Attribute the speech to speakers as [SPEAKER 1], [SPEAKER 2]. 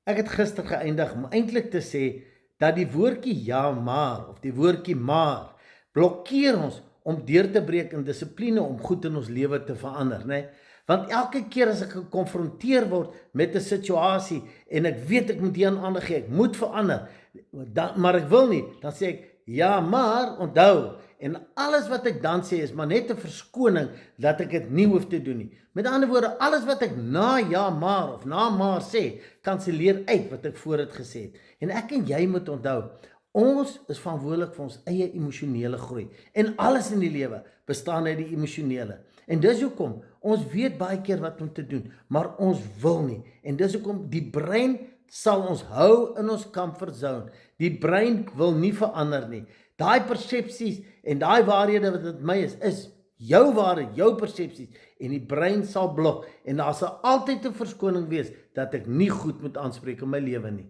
[SPEAKER 1] Ek het gister geëindig om eintlik te sê dat die woordjie ja maar of die woordjie maar blokkeer ons om deur te breek in dissipline om goed in ons lewe te verander, né? Want elke keer as ek gekonfronteer word met 'n situasie en ek weet ek moet hier aan ander gee, ek moet verander, maar ek wil nie, dan sê ek ja, maar onthou. En alles wat ek dan sê is maar net 'n verskoning dat ek dit nie hoef te doen nie. Met ander woorde, alles wat ek na ja maar of na maar sê, kanselleer uit wat ek voor het gesê het. En ek en jy moet onthou, ons is verantwoordelik vir ons eie emosionele groei. En alles in die lewe bestaan uit die emosionele. En dis hoekom ons weet baie keer wat om te doen, maar ons wil nie. En dis hoekom die brein sal ons hou in ons comfort zone. Die brein wil nie verander nie. Daai persepsies en daai waarhede wat dit my is jou waarheid, jou persepsies, en die brein sal blok, en daar sal altyd 'n verskoning wees dat ek nie goed moet aanspreek in my lewe nie.